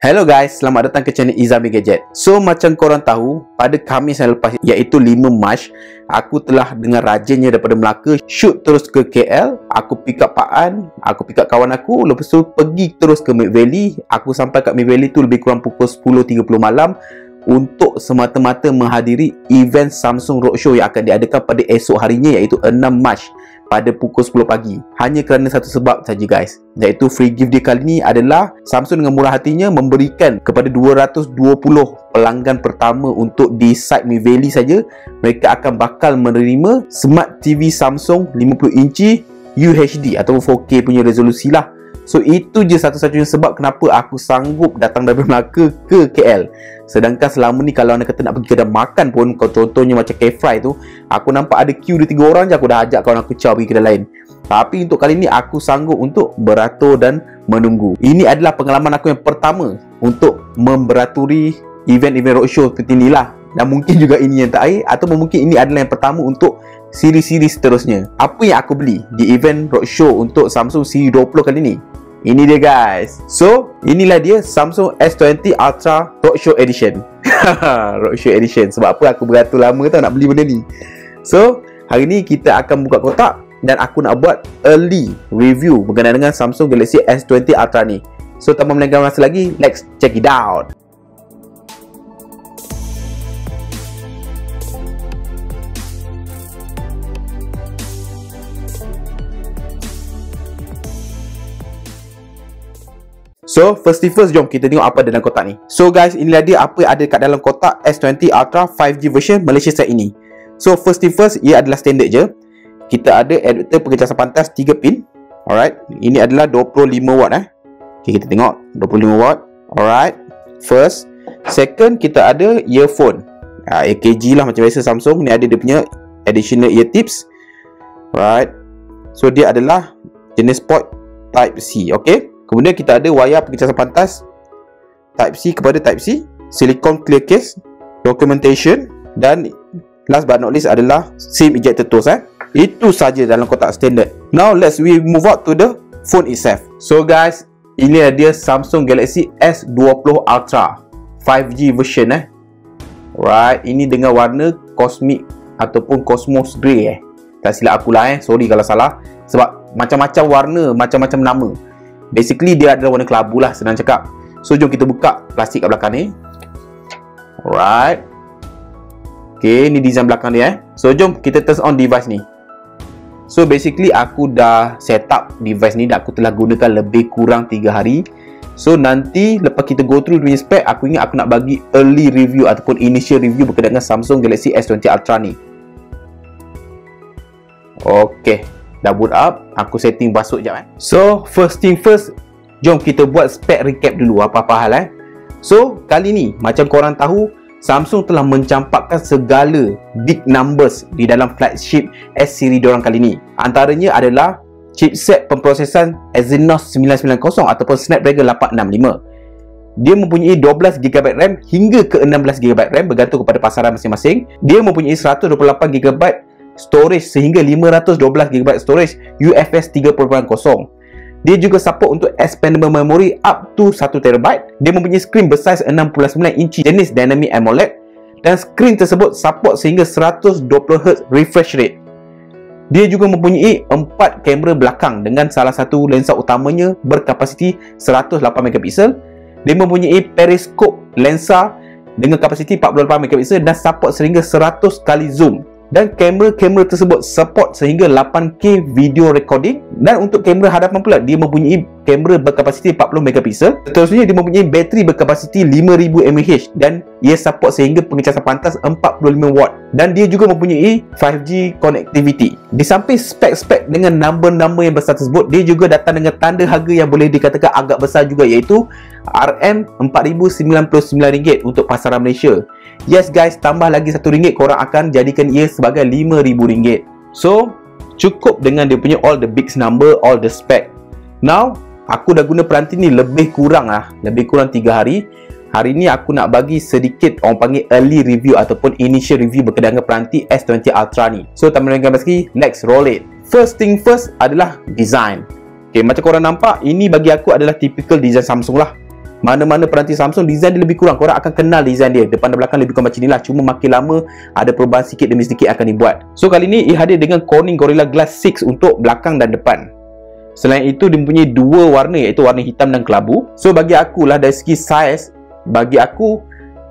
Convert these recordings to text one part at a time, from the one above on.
Hello guys, selamat datang ke channel Izami Gadget. So macam korang tahu, pada Khamis yang lepas iaitu 5 Mac, aku telah dengan rajinnya daripada Melaka shoot terus ke KL. Aku pick up Pak An, aku pick up kawan aku, lepas tu pergi terus ke Mid Valley. Aku sampai kat Mid Valley tu lebih kurang pukul 10.30 malam untuk semata-mata menghadiri event Samsung Roadshow yang akan diadakan pada esok harinya iaitu 6 Mac pada pukul 10 pagi. Hanya kerana satu sebab saja guys, iaitu free gift dia kali ni adalah Samsung dengan murah hatinya memberikan kepada 220 pelanggan pertama untuk di site Mid Valley saja, mereka akan bakal menerima Smart TV Samsung 50 inci UHD atau 4K punya resolusi lah. So itu je satu-satunya sebab kenapa aku sanggup datang dari Melaka ke KL. Sedangkan selama ni kalau anda kata nak pergi kedai makan pun, contohnya macam K-Fry tu, aku nampak ada queue dia 3 orang je, aku dah ajak kawan aku caw pergi kedai lain. Tapi untuk kali ni aku sanggup untuk beratur dan menunggu. Ini adalah pengalaman aku yang pertama untuk memberaturi event-event roadshow seperti inilah. Dan mungkin juga ini yang terakhir, atau mungkin ini adalah yang pertama untuk siri-siri seterusnya. Apa yang aku beli di event roadshow untuk Samsung Seri 20 kali ni? Ini dia guys. So, inilah dia Samsung S20 Ultra Roadshow Edition. Roadshow Edition. Sebab apa aku beratur lama tau nak beli benda ni. So, hari ni kita akan buka kotak dan aku nak buat early review berkenaan dengan Samsung Galaxy S20 Ultra ni. So, tanpa melengahkan masa lagi, let's check it out. So, first jom kita tengok apa dalam kotak ni. So guys, inilah dia apa yang ada kat dalam kotak S20 Ultra 5G version Malaysia set ini. So, first, ia adalah standard je. Kita ada adapter pengecasan pantas 3 pin. Alright, ini adalah 25 watt Okay, kita tengok 25 watt. Alright, first. Second, kita ada earphone AKG lah macam biasa Samsung. Ni ada dia punya additional ear tips. Alright, so dia adalah jenis port Type C. Okay, kemudian kita ada wayar pengecasan pantas Type C kepada Type C, silicone clear case, documentation, dan last but not least adalah SIM ejector tools. Itu saja dalam kotak standard. Now let's move out to the phone itself. So guys, ini dia Samsung Galaxy S20 Ultra 5G version. Alright, ini dengan warna cosmic ataupun cosmos grey. Tak silap aku lah sorry kalau salah, sebab macam-macam warna, macam-macam nama. Basically dia adalah warna kelabu lah, senang cakap. So jom kita buka plastik kat belakang ni. Alright, okay, ni design belakang dia. So jom kita turn on device ni. So basically aku dah set up device ni dan aku telah gunakan lebih kurang 3 hari. So nanti lepas kita go through punya spek, aku ingat aku nak bagi early review ataupun initial review berkenaan dengan Samsung Galaxy S20 Ultra ni. Okay, dah boot up, aku setting basuh sekejap. So first thing first, jom kita buat spek recap dulu apa-apa hal. So kali ni macam korang tahu, Samsung telah mencampakkan segala big numbers di dalam flagship S Series diorang kali ni. Antaranya adalah chipset pemprosesan Exynos 990 ataupun Snapdragon 865. Dia mempunyai 12GB RAM hingga ke 16GB RAM bergantung kepada pasaran masing-masing. Dia mempunyai 128GB storage sehingga 512GB storage UFS 3.0. Dia juga support untuk expandable memory up to 1TB. Dia mempunyai skrin bersaiz 6.9 inci jenis Dynamic AMOLED dan skrin tersebut support sehingga 120Hz refresh rate. Dia juga mempunyai 4 kamera belakang dengan salah satu lensa utamanya berkapasiti 108MP. Dia mempunyai periscope lensa dengan kapasiti 48MP dan support sehingga 100 kali zoom. Dan kamera-kamera tersebut support sehingga 8K video recording. Dan untuk kamera hadapan pula, dia mempunyai kamera berkapasiti 40MP. Seterusnya dia mempunyai bateri berkapasiti 5000 mAh dan ia support sehingga pengecasan pantas 45W. Dan dia juga mempunyai 5G connectivity. Di samping spek-spek dengan number-number yang besar tersebut, dia juga datang dengan tanda harga yang boleh dikatakan agak besar juga, iaitu RM4,099 untuk pasaran Malaysia. Yes guys, tambah lagi RM1, korang akan jadikan ia sebagai RM5,000. So cukup dengan dia punya all the big number, all the spec. Now aku dah guna peranti ni lebih kurang 3 hari. Hari ni aku nak bagi sedikit orang panggil early review ataupun initial review berkenaan dengan peranti S20 Ultra ni. So tanpa melengahkan masa lagi, let's roll it. First thing first adalah design. Okay, macam korang nampak, ini bagi aku adalah typical design Samsung lah. Mana-mana peranti Samsung, design dia lebih kurang. Korang akan kenal design dia. Depan dan belakang lebih kurang macam ni lah. Cuma makin lama, ada perubahan sikit demi sedikit akan dibuat. So, kali ni ia hadir dengan Corning Gorilla Glass 6 untuk belakang dan depan. Selain itu, dia mempunyai dua warna, iaitu warna hitam dan kelabu. So, bagi aku lah, dari segi saiz, bagi aku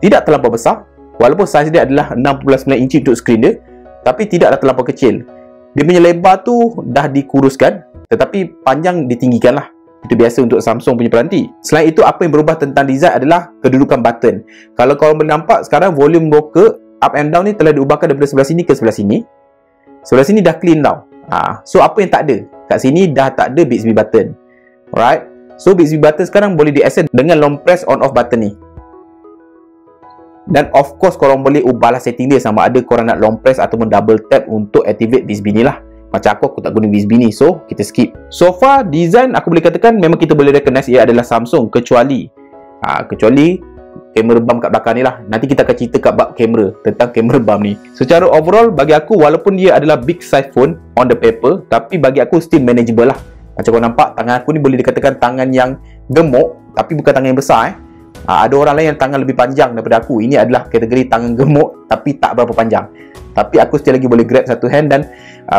tidak terlampau besar. Walaupun saiz dia adalah 6.9 inci untuk skrin dia, tapi tidaklah terlampau kecil. Dia punya lebar tu dah dikuruskan, tetapi panjang ditinggikan lah. Itu biasa untuk Samsung punya peranti. Selain itu, apa yang berubah tentang design adalah kedudukan button. Kalau korang boleh nampak, sekarang volume rocker up and down ni telah diubahkan daripada sebelah sini ke sebelah sini. Sebelah sini dah clean tau. So, apa yang tak ada? Kat sini dah tak ada Bixby button. Alright. So, Bixby button sekarang boleh di-access dengan long press on off button ni. Dan of course, korang boleh ubahlah setting dia, sama ada korang nak long press ataupun double tap untuk activate Bixby ni lah. Macam aku tak guna Bixby ni, so kita skip. So far, design aku boleh katakan memang kita boleh recognize ia adalah Samsung, kecuali kamera bump kat belakang ni lah. Nanti kita akan cerita kat bab kamera, tentang kamera bump ni. Secara overall, bagi aku, walaupun dia adalah big size phone on the paper, tapi bagi aku still manageable lah. Macam korang nampak, tangan aku ni boleh dikatakan tangan yang gemuk, tapi bukan tangan yang besar. Ada orang lain yang tangan lebih panjang daripada aku. Ini adalah kategori tangan gemuk tapi tak berapa panjang. Tapi aku still lagi boleh grab satu hand dan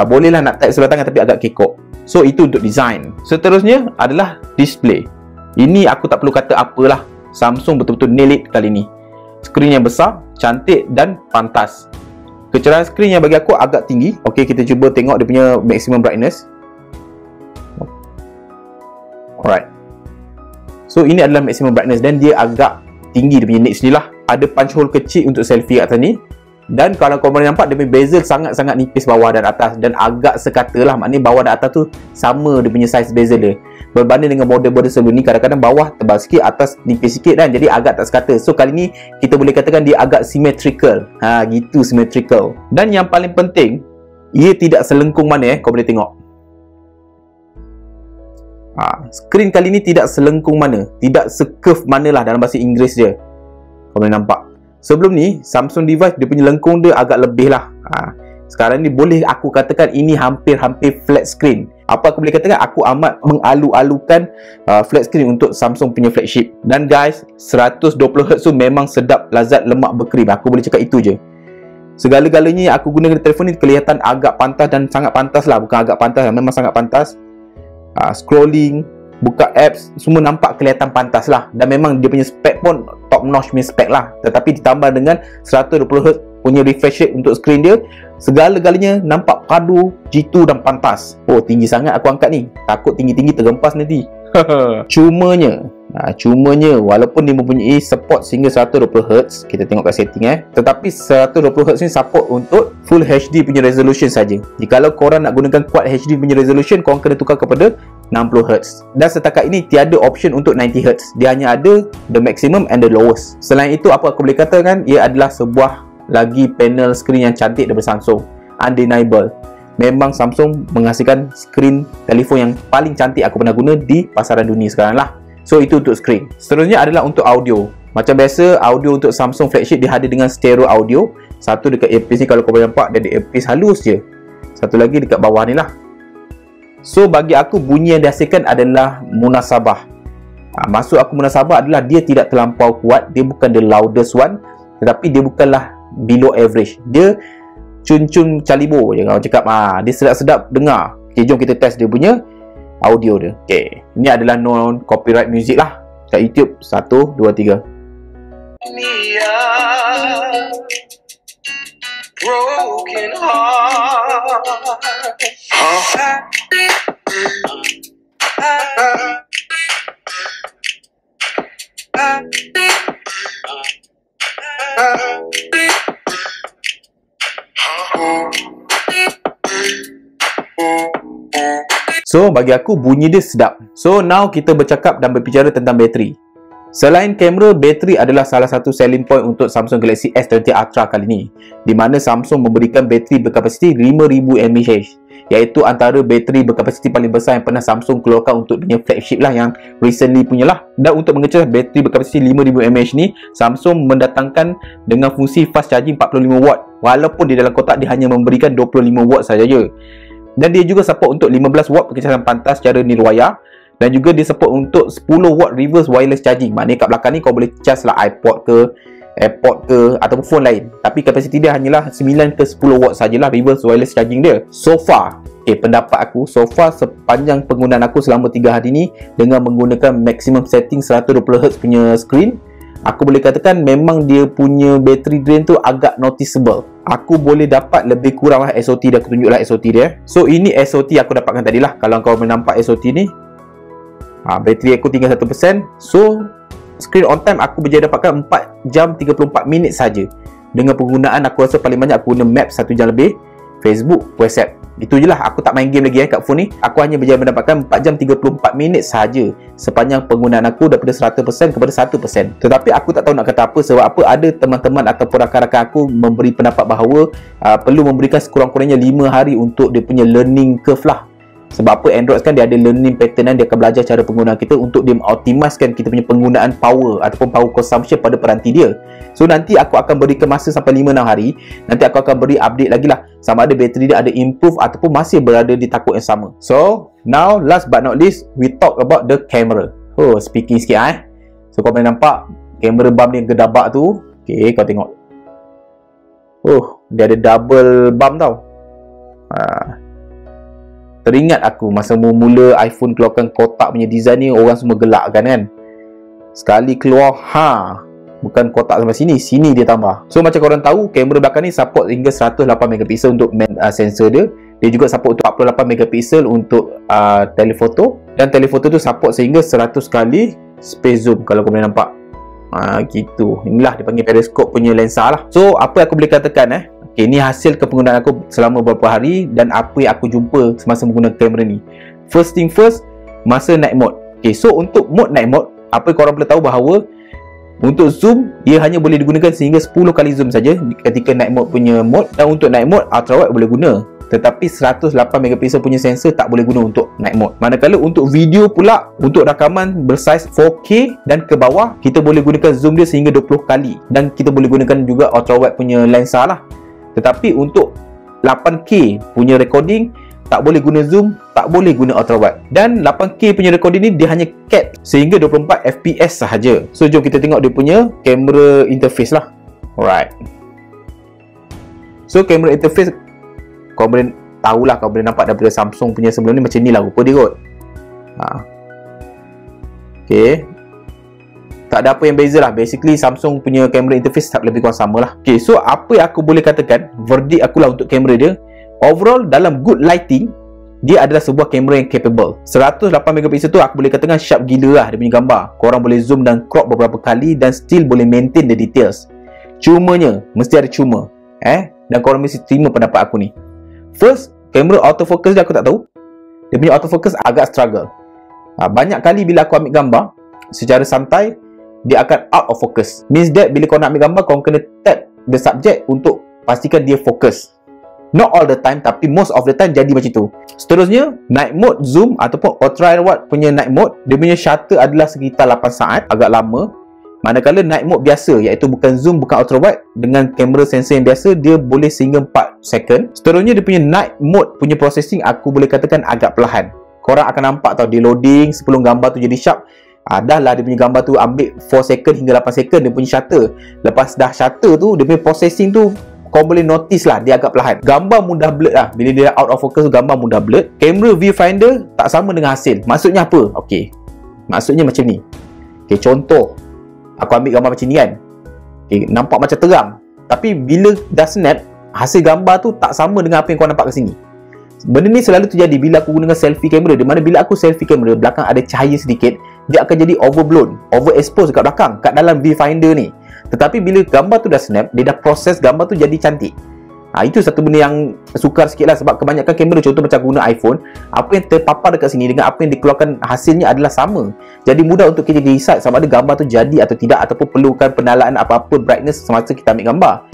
bolehlah nak tap sebelah tangan tapi agak kekok. So itu untuk design. Seterusnya adalah display. Ini aku tak perlu kata apalah. Samsung betul-betul nail it kali ni. Skrin yang besar, cantik dan pantas. Kecerahan skrin yang bagi aku agak tinggi. Okey, kita cuba tengok dia punya maximum brightness. Alright. So ini adalah maximum brightness dan dia agak tinggi dia punya nits ni lah. Ada punch hole kecil untuk selfie kat atas ni. Dan kalau korang boleh nampak, dia punya bezel sangat-sangat nipis bawah dan atas. Dan agak sekata lah, maknanya bawah dan atas tu sama dia punya size bezel dia. Berbanding dengan model-model sebelum ni, kadang-kadang bawah tebal sikit, atas nipis sikit kan. Jadi agak tak sekata. So kali ni kita boleh katakan dia agak symmetrical. Gitu symmetrical. Dan yang paling penting, ia tidak selengkung mana kau boleh tengok. Skrin kali ni tidak selengkung mana, tidak se-curve manalah dalam bahasa Inggeris dia. Kau boleh nampak. Sebelum ni, Samsung device dia punya lengkung dia agak lebih lah. Sekarang ni boleh aku katakan ini hampir-hampir flat screen. Apa aku boleh katakan, aku amat mengalu-alukan flat screen untuk Samsung punya flagship. Dan guys, 120Hz tu memang sedap, lazat, lemak berkrim. Aku boleh cakap itu je. Segala-galanya yang aku gunakan telefon ni kelihatan agak pantas dan sangat pantas lah. Bukan agak pantas lah, memang sangat pantas. Scrolling, buka apps, semua nampak kelihatan pantas lah. Dan memang dia punya spek pun top notch punya spek lah. Tetapi ditambah dengan 120Hz punya refresh rate untuk skrin dia, segala-galanya nampak padu, jitu dan pantas. Oh, tinggi sangat aku angkat ni. Takut tinggi-tinggi tergempas nanti. Cumanya walaupun dia mempunyai support sehingga 120Hz, kita tengok kat setting tetapi 120Hz ni support untuk full HD punya resolution saja. Jikalau korang nak gunakan quad HD punya resolution, korang kena tukar kepada 60Hz. Dan setakat ini tiada option untuk 90Hz. Dia hanya ada the maximum and the lowest. Selain itu, apa aku boleh katakan, ia adalah sebuah lagi panel skrin yang cantik daripada Samsung. Undeniable. Memang Samsung menghasilkan skrin telefon yang paling cantik aku pernah guna di pasaran dunia sekarang lah. So itu untuk skrin. Seterusnya adalah untuk audio. Macam biasa, audio untuk Samsung flagship dia hadir dengan stereo audio. Satu dekat earpiece ni, kalau kau boleh nampak, dia ada earpiece halus je. Satu lagi dekat bawah ni lah. So bagi aku, bunyi yang dihasilkan adalah munasabah. Maksud aku munasabah adalah dia tidak terlampau kuat. Dia bukan the loudest one, tetapi dia bukanlah below average. Dia cun-cun calibo je orang cakap. Dia sedap-sedap dengar. Okay, jom kita test dia punya audio dia. Okay, ini adalah non copyright music lah kat YouTube. 1, 2, 3. Broken heart. So bagi aku bunyi dia sedap. So now kita bercakap dan berbicara tentang bateri. Selain kamera, bateri adalah salah satu selling point untuk Samsung Galaxy S20 Ultra kali ni, di mana Samsung memberikan bateri berkapasiti 5000 mAh, iaitu antara bateri berkapasiti paling besar yang pernah Samsung keluarkan untuk punya flagship lah, yang recently punya lah. Dan untuk mengecas bateri berkapasiti 5000 mAh ni, Samsung mendatangkan dengan fungsi fast charging 45W, walaupun di dalam kotak dia hanya memberikan 25W sahaja. Dan dia juga support untuk 15W pengecasan pantas secara nirwaya Dan juga dia support untuk 10 watt reverse wireless charging. Maknanya kat belakang ni kau boleh charge lah iPod ke, AirPod ke, ataupun phone lain. Tapi kapasiti dia hanyalah 9 ke 10 watt sajalah reverse wireless charging dia. So far, pendapat aku, so far sepanjang penggunaan aku selama 3 hari ni dengan menggunakan maximum setting 120Hz punya screen, aku boleh katakan memang dia punya battery drain tu agak noticeable. Aku boleh dapat lebih kurang lah SOT dia. Aku tunjuklah SOT dia. So ini SOT aku dapatkan tadilah. Kalau kau menampak SOT ni, bateri aku tinggal 1%. So screen on time aku berjaya dapatkan 4 jam 34 minit saja. Dengan penggunaan aku rasa paling banyak aku guna map 1 jam lebih, Facebook, WhatsApp. Itu je lah. Aku tak main game lagi kat phone ni. Aku hanya berjaya mendapatkan 4 jam 34 minit sahaja sepanjang penggunaan aku daripada 100% kepada 1%. Tetapi aku tak tahu nak kata apa. Sebab apa, ada teman-teman ataupun rakan-rakan aku memberi pendapat bahawa perlu memberikan sekurang-kurangnya 5 hari untuk dia punya learning curve lah. Sebab apa, Android kan dia ada learning pattern dan dia akan belajar cara penggunaan kita untuk dia optimiskan kita punya penggunaan power ataupun power consumption pada peranti dia. So nanti aku akan berikan masa sampai 5-6 hari. Nanti aku akan beri update lagi lah sama ada bateri dia ada improve ataupun masih berada di takut yang sama. So now last but not least, we talk about the camera. Speaking sikit So kau boleh nampak kamera bump dia gedabak tu. Okay, kau tengok. Dia ada double bump tau. Teringat aku masa mula iPhone keluarkan kotak punya design ni, orang semua gelak kan. Sekali keluar, bukan kotak sampai sini, sini dia tambah. So macam korang tahu, kamera belakang ni support hingga 108 megapiksel untuk main sensor dia. Dia juga support untuk 48 megapiksel untuk telefoto. Dan telefoto tu support sehingga 100 kali space zoom kalau kau boleh nampak. Gitu. Inilah dia panggil periscope punya lensa lah. So apa aku boleh katakan Okay, ni hasil kepenggunaan aku selama beberapa hari dan apa yang aku jumpa semasa menggunakan kamera ni. First thing first, masa night mode. Okay, so untuk mode night mode, apa korang perlu tahu bahawa untuk zoom, dia hanya boleh digunakan sehingga 10 kali zoom saja ketika night mode punya mode. Dan untuk night mode, ultra wide boleh guna. Tetapi 108 megapiksel punya sensor tak boleh guna untuk night mode. Manakala untuk video pula, untuk rakaman bersaiz 4K dan ke bawah, kita boleh gunakan zoom dia sehingga 20 kali. Dan kita boleh gunakan juga ultra wide punya lensa lah. Tetapi untuk 8K punya recording, tak boleh guna zoom, tak boleh guna ultra wide. Dan 8K punya recording ni dia hanya cap sehingga 24 fps sahaja. So jom kita tengok dia punya camera interface lah. Alright. So camera interface, kau boleh tahulah, kau boleh nampak daripada Samsung punya sebelum ni macam ni lah rupa dia kot. Okay, tak ada apa yang beza lah. Basically Samsung punya camera interface tak lebih kurang sama lah. Okay, so apa yang aku boleh katakan, verdict aku lah untuk kamera dia, overall dalam good lighting, dia adalah sebuah kamera yang capable. 108 megapiksel tu aku boleh katakan sharp gila lah dia punya gambar. Korang boleh zoom dan crop beberapa kali dan still boleh maintain the details. Cumanya, mesti ada cuma dan korang mesti terima pendapat aku ni. First, kamera autofocus dia aku tak tahu. Dia punya autofocus agak struggle. Banyak kali bila aku ambil gambar secara santai, dia akan out of focus. Means that bila kau nak ambil gambar, kau kena tap the subject untuk pastikan dia fokus. Not all the time, tapi most of the time jadi macam tu. Seterusnya, night mode zoom ataupun ultra wide punya night mode, dia punya shutter adalah sekitar 8 saat, agak lama. Manakala night mode biasa, iaitu bukan zoom, bukan ultra wide, dengan kamera sensor yang biasa, dia boleh sehingga 4 second. Seterusnya, dia punya night mode punya processing aku boleh katakan agak perlahan. Korang akan nampak tau, dia loading sebelum gambar tu jadi sharp. Dah lah dia punya gambar tu ambil 4 second hingga 8 second dia punya shutter. Lepas dah shutter tu, dia punya processing tu kau boleh notice lah dia agak perlahan. Gambar mudah blur lah. Bila dia out of focus, gambar mudah blur. Kamera viewfinder tak sama dengan hasil. Maksudnya apa? Okay, maksudnya macam ni. Okay, contoh, aku ambil gambar macam ni kan. Okay, nampak macam terang. Tapi bila dah snap, hasil gambar tu tak sama dengan apa yang kau nampak kat sini. Benda ni selalu terjadi bila aku gunakan selfie kamera. Di mana bila aku selfie kamera, belakang ada cahaya sedikit, dia akan jadi overblown, overexposed kat belakang, kat dalam viewfinder ni. Tetapi bila gambar tu dah snap, dia dah proses gambar tu jadi cantik. Itu satu benda yang sukar sikit lah. Sebab kebanyakan kamera, contoh macam guna iPhone, apa yang terpapar dekat sini dengan apa yang dikeluarkan hasilnya adalah sama. Jadi mudah untuk kita decide sama ada gambar tu jadi atau tidak, ataupun perlukan penalaan apa-apa brightness semasa kita ambil gambar.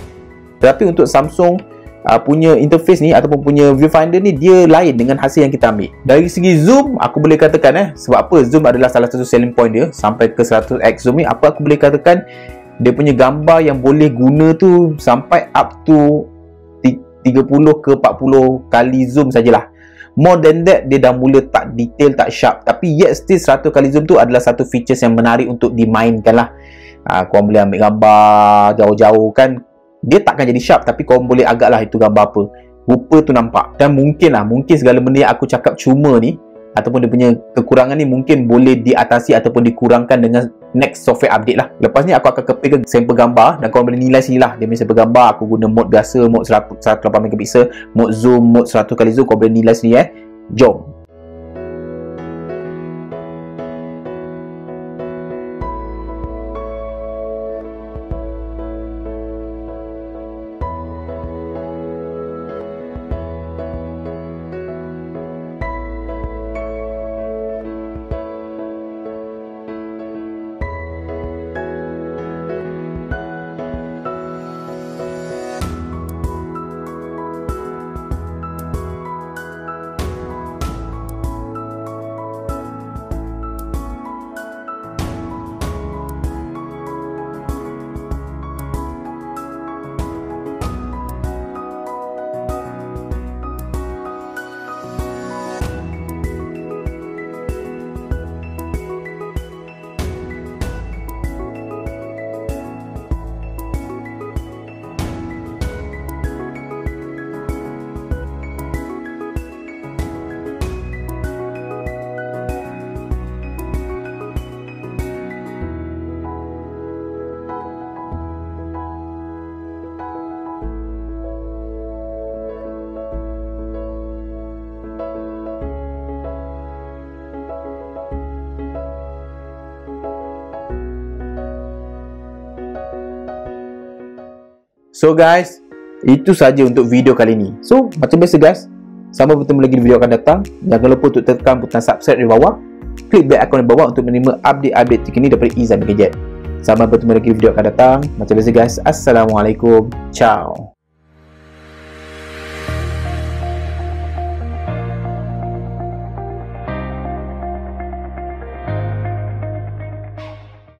Tetapi untuk Samsung punya interface ni ataupun punya viewfinder ni, dia lain dengan hasil yang kita ambil. Dari segi zoom, aku boleh katakan sebab apa zoom adalah salah satu selling point dia sampai ke 100x zoom ni, apa aku boleh katakan, dia punya gambar yang boleh guna tu sampai up to 30 ke 40 kali zoom sajalah. more than that, dia dah mula tak detail, tak sharp. Tapi yet still 100 kali zoom tu adalah satu features yang menarik untuk dimainkan lah. Korang boleh ambil gambar jauh-jauh kan, dia takkan jadi sharp, tapi korang boleh agak lah itu gambar apa, rupa tu nampak. Dan mungkin segala benda yang aku cakap cuma ni, ataupun dia punya kekurangan ni mungkin boleh diatasi ataupun dikurangkan dengan next software update lah. Lepas ni aku akan copy ke sampel gambar dan korang boleh nilai sini lah. Dia punya sampel gambar aku guna mode biasa, mode 108 megapixel, mode zoom, mode 100 kali zoom. Korang boleh nilai sini Jom. So guys, itu saja untuk video kali ni. So macam biasa guys, sampai bertemu lagi di video akan datang. Jangan lupa untuk tekan butang subscribe di bawah, klik bell icon di bawah untuk menerima update-update terkini daripada Izami Gadget. Sampai bertemu lagi di video akan datang. Macam biasa guys, Assalamualaikum. Ciao.